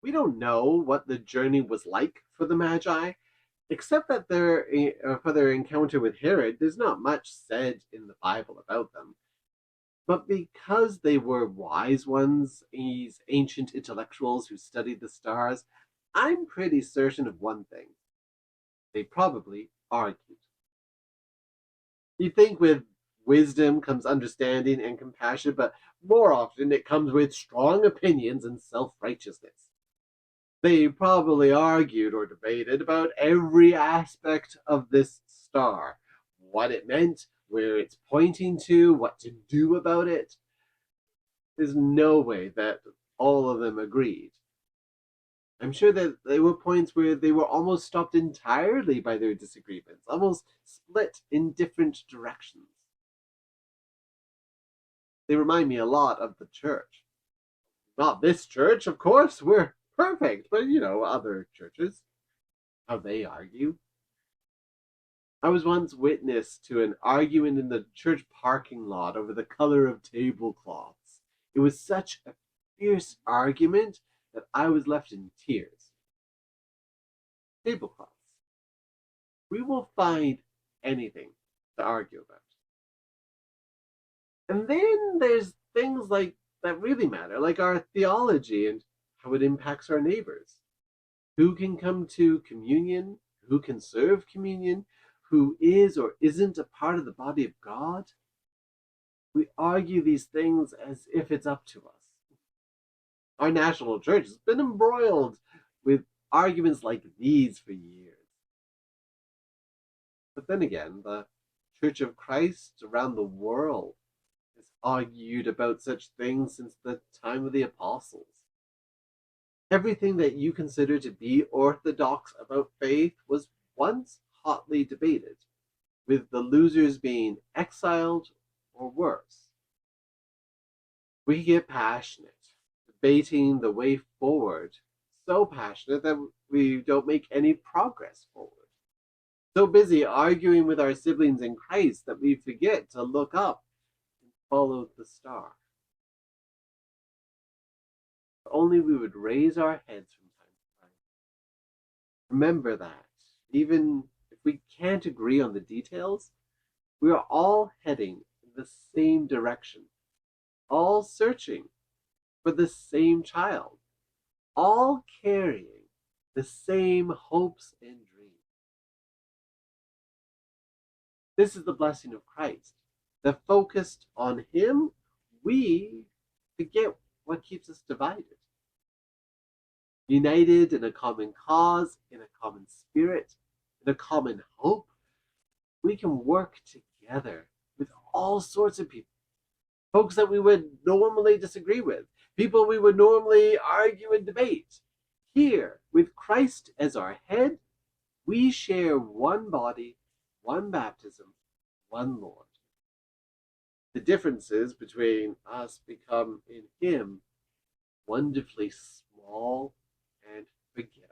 We don't know what the journey was like for the Magi, except that for their encounter with Herod, there's not much said in the Bible about them. But because they were wise ones, these ancient intellectuals who studied the stars, I'm pretty certain of one thing. They probably argued. You'd think with wisdom comes understanding and compassion, but more often it comes with strong opinions and self righteousness. They probably argued or debated about every aspect of this star, what it meant, where it's pointing to, what to do about it. There's no way that all of them agreed. I'm sure that there were points where they were almost stopped entirely by their disagreements, almost split in different directions. They remind me a lot of the church. Not this church, of course, we're perfect, but other churches, how they argue. I was once witness to an argument in the church parking lot over the color of tablecloths. It was such a fierce argument that I was left in tears. Tablecloths. We will find anything to argue about. And then there's things like that really matter, like our theology and how it impacts our neighbors. Who can come to communion? Who can serve communion? Who is or isn't a part of the body of God? We argue these things as if it's up to us. Our national church has been embroiled with arguments like these for years. But then again, the Church of Christ around the world has argued about such things since the time of the apostles. Everything that you consider to be orthodox about faith was once hotly debated, with the losers being exiled or worse. We get passionate, debating the way forward, so passionate that we don't make any progress forward. So busy arguing with our siblings in Christ that we forget to look up and follow the star. If only we would raise our heads from time to time. Remember that, even if we can't agree on the details, we are all heading in the same direction, all searching for the same child, all carrying the same hopes and dreams. This is the blessing of Christ. That focused on Him, we forget what keeps us divided. United in a common cause, in a common spirit, in a common hope, we can work together with all sorts of people. Folks that we would normally disagree with, people we would normally argue and debate. Here, with Christ as our head, we share one body, one baptism, one Lord. The differences between us become in Him wonderfully small and forgettable.